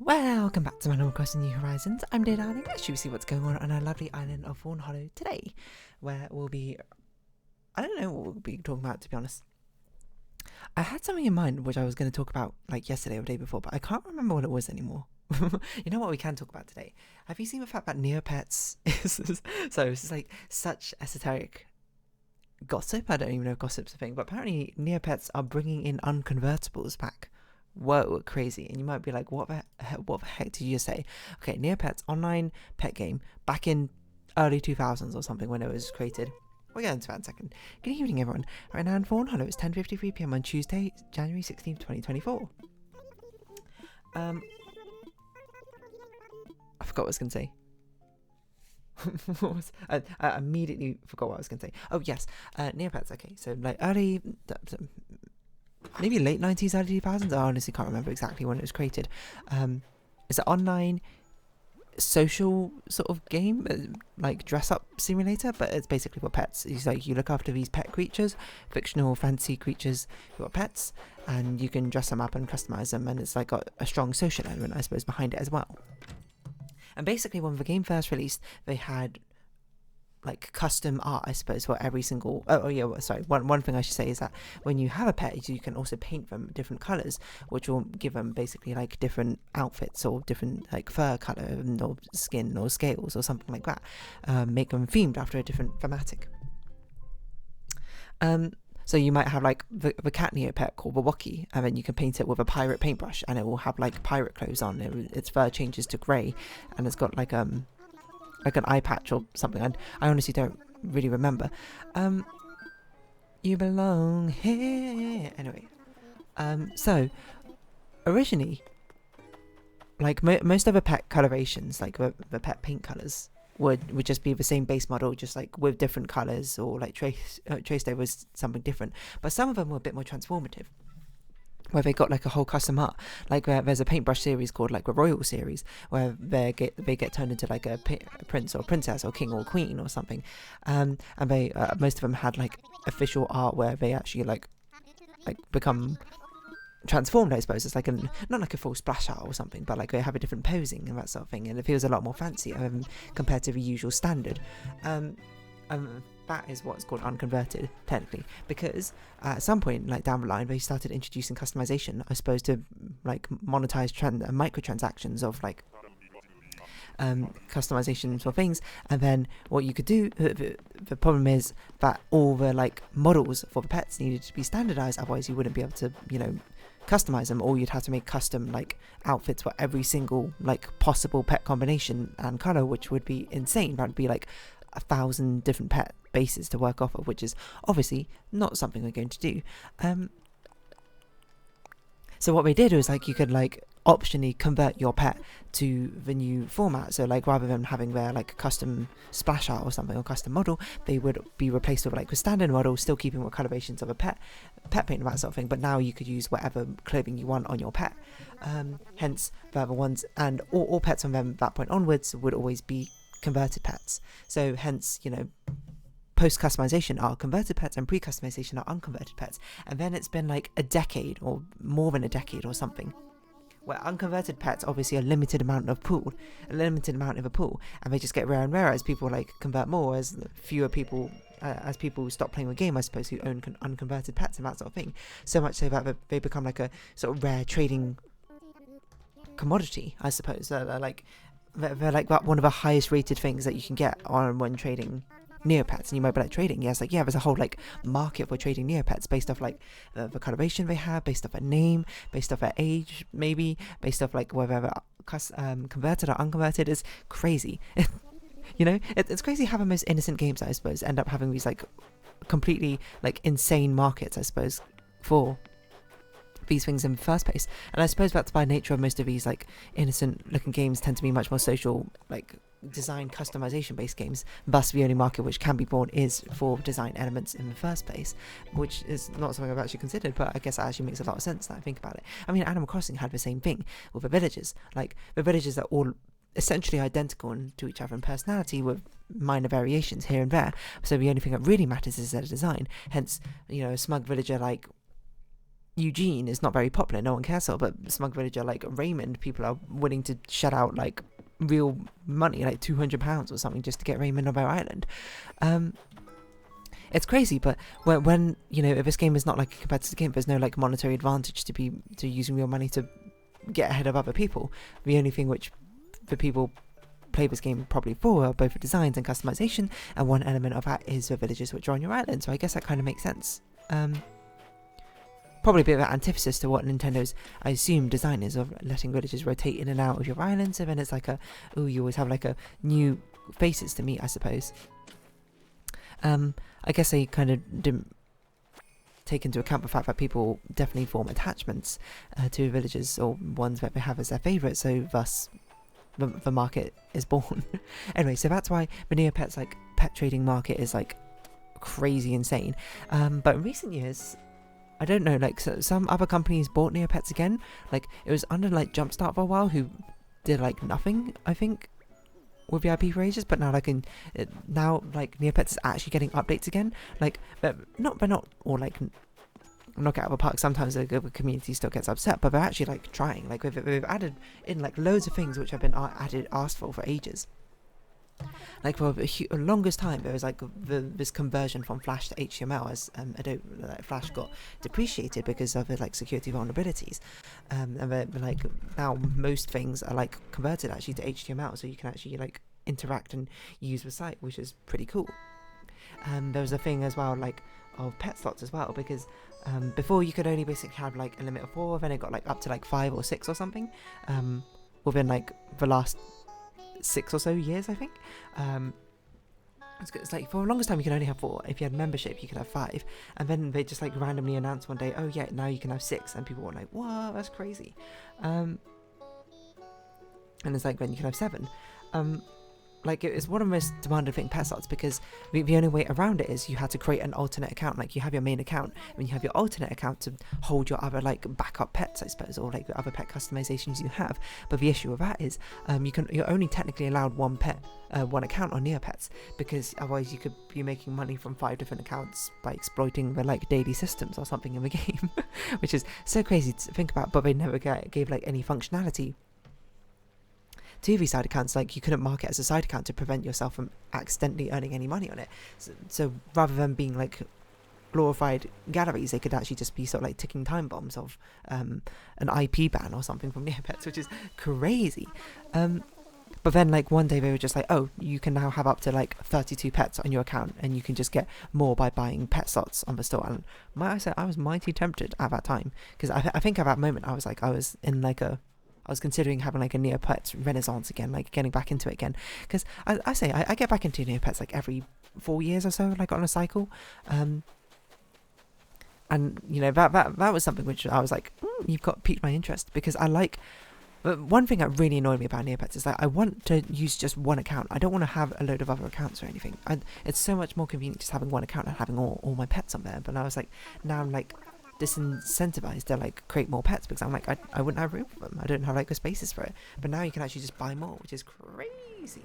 Welcome back to Animal Crossing New Horizons. I'm Day Darling. Let's see what's going on our lovely island of Fawnhollow today, where I don't know what we'll be talking about, to be honest. I had something in mind which I was going to talk about like yesterday or the day before, but I can't remember what it was anymore. You know what we can talk about today? Have you seen the fact that Neopets is so this is like such esoteric gossip? I don't even know if gossip's a thing, but apparently Neopets are bringing in unconvertibles back. Whoa, crazy. And you might be like, what the heck did you just say? Okay, Neopets online pet game back in early 2000s or something when it was created. We'll get into that in a second. Good evening, everyone. Right now in Fawnhallow, it's 10:53 p.m. on Tuesday, January 16th, 2024. I forgot what I was going to say. I immediately forgot what I was going to say. Oh, yes. Neopets, okay. So, like, maybe late 90s, early 2000s. I honestly can't remember exactly when it was created. It's an online social sort of game, like dress up simulator, but it's basically for pets. It's like you look after these pet creatures, fictional fantasy creatures who are pets, and you can dress them up and customize them, and it's like got a strong social element, I suppose, behind it as well. And basically when the game first released, they had like custom art, I suppose, for every single one thing I should say is that when you have a pet, you can also paint them different colors, which will give them basically like different outfits or different like fur color or skin or scales or something like that, make them themed after a different thematic. So you might have like the cat Neopet called Wawaki, and then you can paint it with a pirate paintbrush, and it will have like pirate clothes on. Its fur changes to grey, and it's got like an eye patch or something. I honestly don't really remember. You belong here. Anyway, so originally, like most other pet colorations, like the pet paint colors would just be the same base model, just like with different colors, or like traced over something different. But some of them were a bit more transformative, where they got like a whole custom art. Like there's a paintbrush series called like the Royal series, where they get turned into like a prince or princess or king or queen or something, and they most of them had like official art where they actually like become transformed, I suppose. It's like not like a full splash art or something, but like they have a different posing and that sort of thing, and it feels a lot more fancy compared to the usual standard. That is what's called unconverted, technically, because at some point, like down the line, they started introducing customization, I suppose, to like monetize microtransactions of like customizations for things. And then what you could do, the problem is that all the like models for the pets needed to be standardized, otherwise you wouldn't be able to, customize them, or you'd have to make custom like outfits for every single like possible pet combination and color, which would be insane. That would be like 1,000 different pet bases to work off of, which is obviously not something we're going to do. So what they did was like you could like optionally convert your pet to the new format. So like rather than having their like custom splash art or something or custom model, they would be replaced with like a standard model, still keeping what colorations of a pet paint and that sort of thing. But now you could use whatever clothing you want on your pet. Hence the other ones, and all pets from them that point onwards would always be converted pets. So hence, post-customization are converted pets and pre-customization are unconverted pets. And then it's been like a decade or more than a decade or something, where unconverted pets obviously a limited amount of a pool, and they just get rarer and rarer as people like convert more, as fewer people as people stop playing the game, I suppose, who own unconverted pets and that sort of thing. So much so that they become like a sort of rare trading commodity, I suppose. They're like one of the highest rated things that you can get on when trading Neopets. And you might be like, trading? Yes, like, yeah, there's a whole like market for trading Neopets based off like the coloration they have, based off a name, based off their age, maybe based off like whether they're converted or unconverted. Is crazy. It's crazy how the most innocent games, I suppose, end up having these like completely like insane markets, I suppose, for these things in the first place. And I suppose that's by nature of most of these like innocent looking games tend to be much more social, like design customization based games. Thus the only market which can be born is for design elements in the first place, which is not something I've actually considered, but I guess it actually makes a lot of sense now I think about it. I mean, Animal Crossing had the same thing with the villages. Like the villages are all essentially identical to each other in personality, with minor variations here and there. So the only thing that really matters is their design. Hence, a smug villager like Eugene is not very popular, no one cares for, but smug villager like Raymond, people are willing to shell out like real money, like £200 or something, just to get Raymond on their island. It's crazy, but when you know, if this game is not like a competitive game, there's no like monetary advantage to using real money to get ahead of other people. The only thing which the people play this game probably for are both the designs and customization, and one element of that is the villages which are on your island, so I guess that kind of makes sense. Probably a bit of an antithesis to what Nintendo's, I assume, design is, of letting villagers rotate in and out of your island, so then it's like you always have like a new faces to meet, I suppose. I guess they kind of didn't take into account the fact that people definitely form attachments to villagers, or ones that they have as their favourite, so thus the market is born. Anyway, so that's why the Neopets like pet trading market is like crazy insane. But in recent years, I don't know, like some other companies bought Neopets again. Like it was under like Jumpstart for a while, who did like nothing, I think, with VIP for ages. But now now Neopets is actually getting updates again. Like they're not all like knock it out of the park. Sometimes the community still gets upset, but they're actually like trying. Like we've added in like loads of things which have been asked for ages. Like for the longest time, there was like this conversion from Flash to HTML, as Adobe Flash got depreciated because of the like security vulnerabilities, and like now most things are like converted actually to HTML, so you can actually like interact and use the site, which is pretty cool. There was a thing as well like of pet slots as well, because before you could only basically have like a limit of 4, then it got like up to like 5 or 6 or something within like the last 6 or so years, I think. It's like for the longest time you could only have 4. If you had membership you could have 5, and then they just like randomly announced one day, oh yeah, now you can have 6, and people were like, wow, that's crazy. And it's like, then you can have 7. Like it's one of the most demanded thing, pet slots, because the only way around it is you had to create an alternate account. Like you have your main account, and you have your alternate account to hold your other like backup pets, I suppose, or like the other pet customizations you have. But the issue with that is you're only technically allowed one account on Neopets, because otherwise you could be making money from 5 different accounts by exploiting the like daily systems or something in the game, which is so crazy to think about. But they never gave like any functionality to these side accounts. Like you couldn't mark it as a side account to prevent yourself from accidentally earning any money on it. So rather than being like glorified galleries, they could actually just be sort of like ticking time bombs of an IP ban or something from Neopets, which is crazy. But then like one day they were just like, oh, you can now have up to like 32 pets on your account, and you can just get more by buying pet slots on the store. And might I say, I was mighty tempted at that time, because I think at that moment I was considering having like a Neopets renaissance again, like getting back into it again, because I get back into Neopets like every 4 years or so, like on a cycle. And you know, that was something which I was like, you've got piqued my interest, because I like. But one thing that really annoyed me about Neopets is that I want to use just one account. I don't want to have a load of other accounts or anything. It's so much more convenient just having one account and having all my pets on there. But I was like, now I'm like disincentivized to like create more pets, because I'm like, I wouldn't have room for them. I don't have like the spaces for it. But now you can actually just buy more, which is crazy.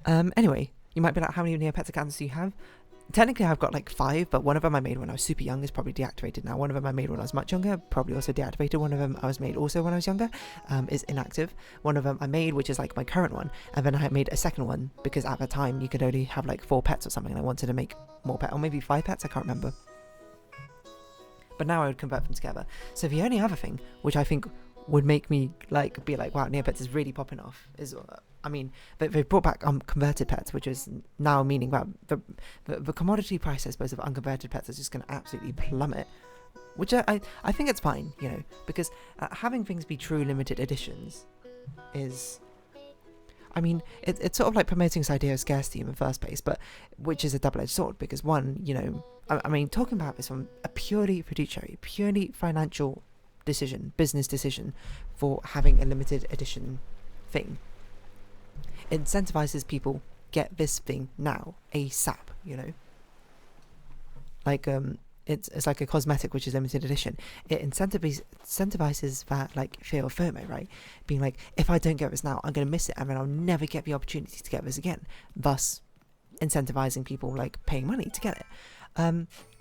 Anyway, you might be like, how many Neopets accounts do you have? Technically I've got like 5, but one of them I made when I was super young is probably deactivated now. One of them I made when I was much younger, probably also deactivated. One of them I was made also when I was younger, is inactive. One of them I made, which is like my current one, and then I made a second one because at the time you could only have like 4 pets or something, and I wanted to make more pets, or maybe 5 pets, I can't remember. But now I would convert them together. So the only other thing which I think would make me like be like, wow, Neopets is really popping off, is they've brought back converted pets, which is now meaning that the commodity price, I suppose, of unconverted pets is just going to absolutely plummet, which I think it's fine, you know, because having things be true limited editions is, I mean, it's sort of like promoting this idea of scarcity in the first place, but which is a double-edged sword, because one, you know, I mean, talking about this from a purely fiduciary, purely financial decision, business decision for having a limited edition thing, it incentivizes people, get this thing now, ASAP, you know, like it's like a cosmetic which is limited edition. It incentivizes that like fear of FOMO, right? Being like, if I don't get this now, I'm going to miss it, and then I'll never get the opportunity to get this again, thus incentivizing people like paying money to get it.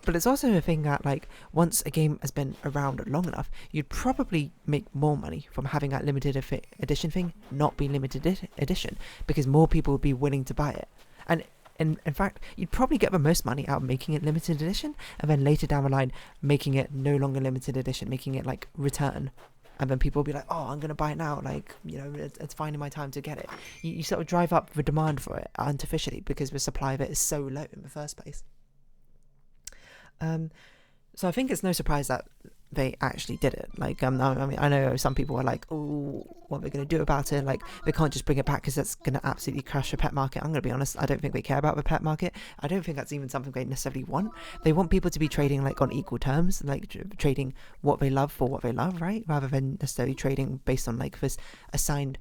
But it's also a thing that, like, once a game has been around long enough, you'd probably make more money from having that limited edition thing not be limited edition, because more people would be willing to buy it. And in fact, you'd probably get the most money out of making it limited edition, and then later down the line, making it no longer limited edition, making it, like, return. And then people will be like, oh, I'm going to buy it now. Like, it's finding my time to get it. You sort of drive up the demand for it artificially, because the supply of it is so low in the first place. So I think it's no surprise that they actually did it. Like, I mean, I know some people are like, oh, what are they going to do about it? Like, they can't just bring it back because that's going to absolutely crash the pet market. I'm going to be honest, I don't think they care about the pet market. I don't think that's even something they necessarily want. They want people to be trading, like, on equal terms, like trading what they love for what they love, right? Rather than necessarily trading based on, like, this assigned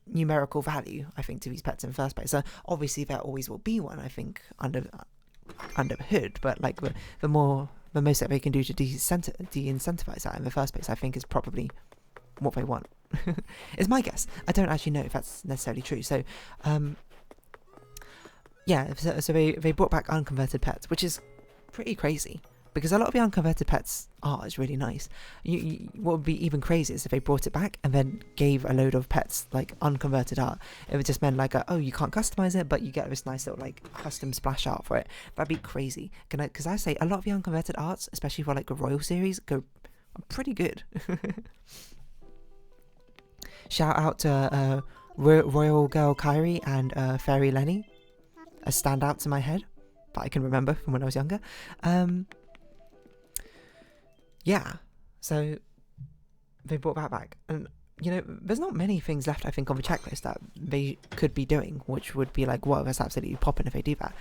numerical value, I think, to these pets in the first place. So obviously there always will be one, I think, under the hood, but, like, the most that they can do to de-incentivize that in the first place, I think, is probably what they want. It's my guess. I don't actually know if that's necessarily true. So so they brought back unconverted pets, which is pretty crazy, because a lot of the unconverted pets art is really nice. What would be even crazier is if they brought it back and then gave a load of pets, like, unconverted art. It would just mean, like, oh, you can't customize it, but you get this nice little, like, custom splash art for it. That'd be crazy. Because I say a lot of the unconverted arts, especially for, like, the Royal series, go pretty good. Shout out to Royal Girl Kyrie and Fairy Lenny, as standouts in my head that I can remember from when I was younger. Yeah, so they brought that back. And, there's not many things left, I think, on the checklist that they could be doing, which would be like, whoa, that's absolutely popping if they do that.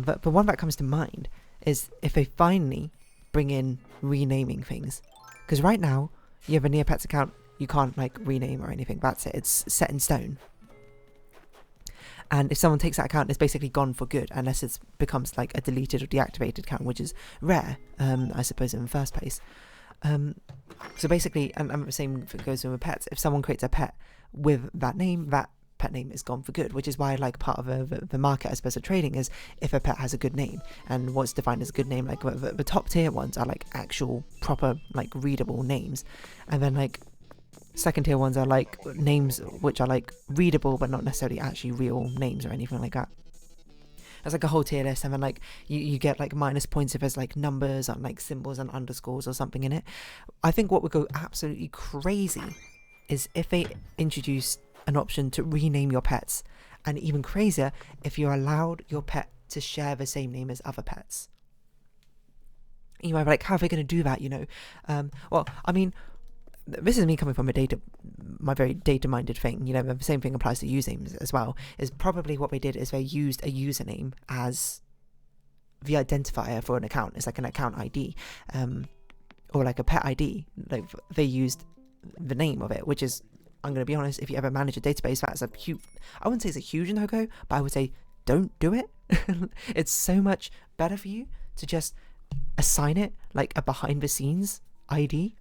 But the one that comes to mind is if they finally bring in renaming things. Because right now, you have a Neopets account, you can't, like, rename or anything. That's it. It's set in stone. And if someone takes that account, it's basically gone for good, unless it becomes, like, a deleted or deactivated account, which is rare, I suppose, in the first place. So basically, and the same goes with pets. If someone creates a pet with that name, that pet name is gone for good, which is why, like, part of the market, I suppose, of trading is if a pet has a good name. And what's defined as a good name, like, the top tier ones are, like, actual, proper, like, readable names. And then, like, second tier ones are, like, names which are, like, readable but not necessarily actually real names or anything like that. There's, like, a whole tier list, and then, like, you get, like, minus points if there's, like, numbers and, like, symbols and underscores or something in it. I think what would go absolutely crazy is if they introduce an option to rename your pets, and even crazier if you're allowed your pet to share the same name as other pets. You might be like, how are they going to do that, well, I mean, this is me coming from my very data-minded thing, the same thing applies to usernames as well, is probably what they did is they used a username as the identifier for an account. It's like an account ID, or like a pet ID. Like, they used the name of it, which is, I'm going to be honest, if you ever manage a database, that's I wouldn't say it's a huge no-go, but I would say don't do it. It's so much better for you to just assign it, like, a behind-the-scenes ID,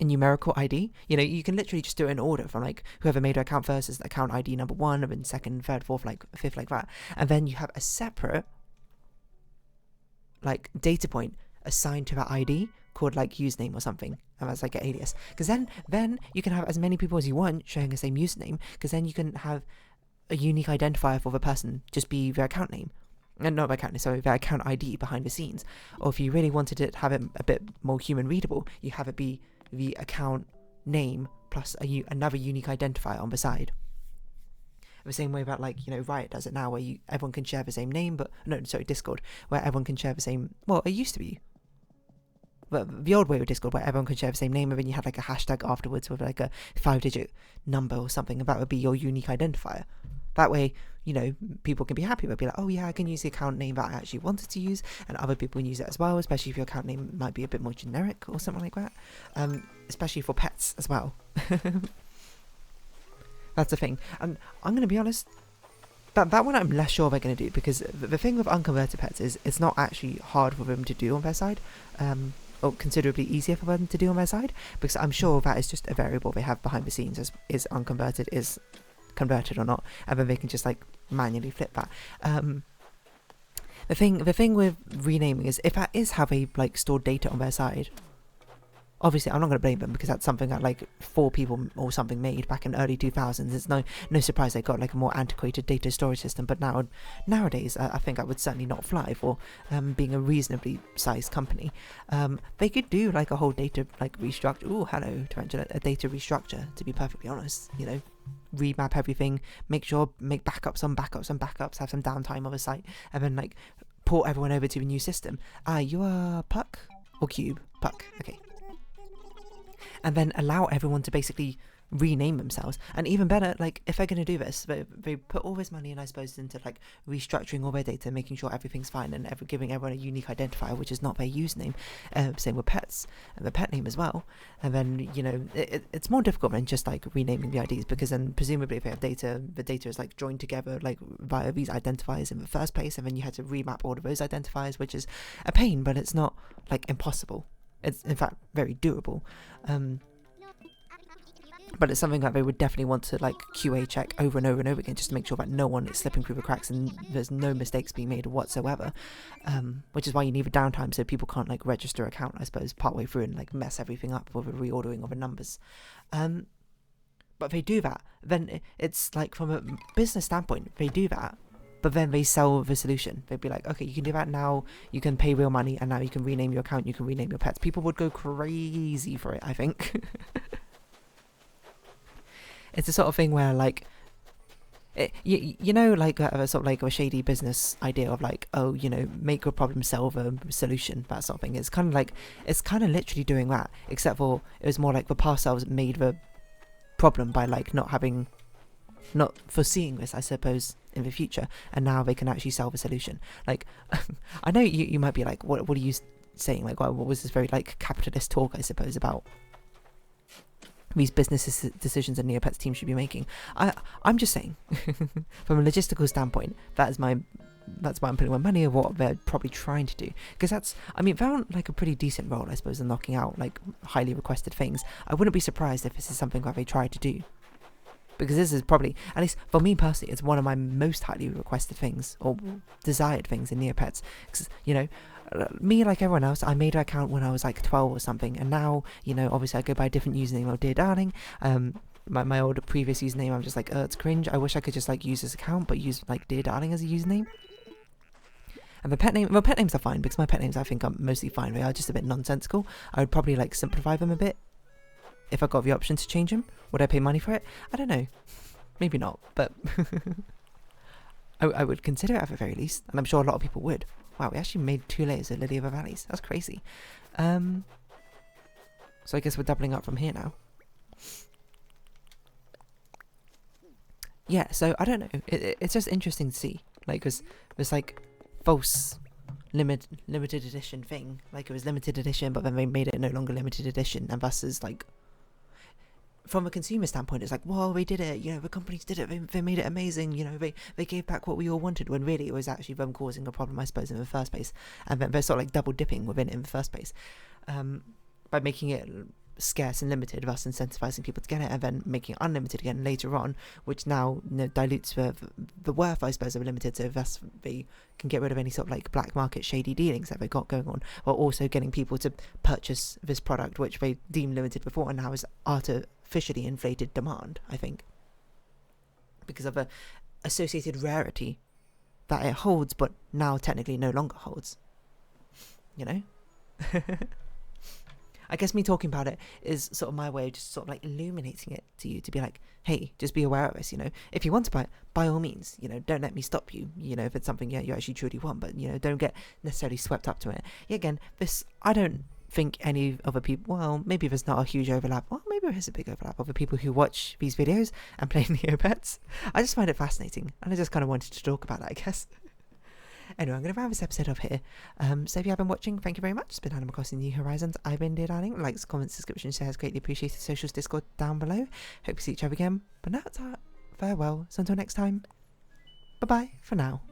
a numerical ID. You can literally just do it in order from, like, whoever made an account first is account ID number 1, and then second, third, fourth, like, fifth, like that. And then you have a separate, like, data point assigned to that ID called, like, username or something, and that's like an alias. Because then you can have as many people as you want sharing the same username, because then you can have a unique identifier for the person just be their account name. And not their account name, sorry, their account ID behind the scenes. Or if you really wanted it to have it a bit more human readable, you have it be the account name plus another unique identifier on the side. The same way that, like, Riot does it now, where everyone can share the same name, but Discord, where everyone can share the same. Well, it used to be, but the old way with Discord, where everyone can share the same name, and then you had, like, a hashtag afterwards with, like, a 5-digit number or something, and that would be your unique identifier. That way, people can be happy. They'll be like, oh yeah, I can use the account name that I actually wanted to use, and other people can use it as well, especially if your account name might be a bit more generic or something like that. Especially for pets as well. That's the thing. And I'm going to be honest, that one I'm less sure they're going to do, because the thing with unconverted pets is it's not actually hard for them to do on their side, or considerably easier for them to do on their side, because I'm sure that is just a variable they have behind the scenes, is unconverted, is converted or not, and then they can just, like, manually flip that. The thing with renaming is, if that is how they like store data on their side, obviously I'm not going to blame them, because that's something that like 4 people or something made back in early 2000s. It's no surprise they got like a more antiquated data storage system. But nowadays I think that would certainly not fly for being a reasonably sized company. They could do like a whole data like restructure. Ooh, hello, Tarantula. A data restructure, to be perfectly honest. You know, remap everything, make backups on backups on backups, have some downtime on the site, and then like port everyone over to a new system. You are Puck or Cube? Puck, okay. And then allow everyone to basically rename themselves. And even better, like if they're going to do this, they put all this money in, I suppose, into like restructuring all their data, making sure everything's fine, and giving everyone a unique identifier, which is not their username. Same with pets, and the pet name as well. And then, you know, it's more difficult than just like renaming the IDs, because then presumably if they have data, the data is like joined together like via these identifiers in the first place, and then you had to remap all of those identifiers, which is a pain, but it's not like impossible. It's in fact very doable. But it's something that they would definitely want to like QA check over and over and over again, just to make sure that no one is slipping through the cracks and there's no mistakes being made whatsoever. Which is why you need the downtime, so people can't like register an account, I suppose, partway through and like mess everything up with a reordering of the numbers. But if they do that, then it's like, from a business standpoint, they do that, but then they sell the solution. They'd be like, okay, you can do that now, you can pay real money, and now you can rename your account, you can rename your pets. People would go crazy for it, I think. It's the sort of thing where like, you know, like a sort of like a shady business idea of like, oh, you know, make a problem, solve a solution, that sort of thing. It's kind of literally doing that, except for it was more like the past selves made the problem by like not foreseeing this, I suppose, in the future, and now they can actually solve a solution. Like, I know you might be like, what are you saying? Like, what was this very like capitalist talk, I suppose, about these business decisions that Neopets team should be making? I'm just saying, from a logistical standpoint, that's why I'm putting my money on what they're probably trying to do, because they're on like a pretty decent role, I suppose, in knocking out like highly requested things. I wouldn't be surprised if this is something that they try to do, because this is probably, at least for me personally, it's one of my most highly requested things or desired things in Neopets. Because, you know, me, like everyone else, I made an account when I was like 12 or something, and now, you know, obviously I go by a different username of Dear Darling. My old previous username, I'm just like, it's cringe. I wish I could just like use this account, but use like Dear Darling as a username. And the pet names are fine, because my pet names I think are mostly fine. They are just a bit nonsensical. I would probably like simplify them a bit if I got the option to change them. Would I pay money for it? I don't know. Maybe not, but I would consider it at the very least, and I'm sure a lot of people would. Wow, we actually made 2 layers of Lily of the Valleys. That's crazy. So I guess we're doubling up from here now. Yeah, so I don't know. It's just interesting to see, like, because there's like false limited edition thing. Like, it was limited edition, but then they made it no longer limited edition, and thus is like, from a consumer standpoint, it's like, well, they did it, you know, the companies did it, they made it amazing, you know, they gave back what we all wanted, when really it was actually them causing a problem, I suppose, in the first place. And then they're sort of like double dipping within it in the first place, by making it scarce and limited, thus incentivizing people to get it, and then making it unlimited again later on, which now, you know, dilutes the worth, I suppose, of limited, so thus they can get rid of any sort of like black market shady dealings that they got going on, while also getting people to purchase this product, which they deemed limited before, and now is artificially inflated demand, I think, because of the associated rarity that it holds, but now technically no longer holds, you know. I guess me talking about it is sort of my way of just sort of like illuminating it to you, to be like, hey, just be aware of this, you know. If you want to buy it, by all means, you know, don't let me stop you, you know, if it's something you actually truly want, but, you know, don't get necessarily swept up to it. Yeah, again, this, I don't think any other people, well, maybe there's not a huge overlap, well, maybe there is a big overlap of the people who watch these videos and play Neopets. I just find it fascinating, and I just kind of wanted to talk about that, I guess. Anyway, I'm going to round this episode off here. So if you have been watching, thank you very much. It's been Animal Crossing New Horizons. I've been Dear Darling. Likes, comments, subscriptions, shares, greatly appreciated. Socials, Discord down below. Hope to see each other again. But now it's farewell. So until next time, bye-bye for now.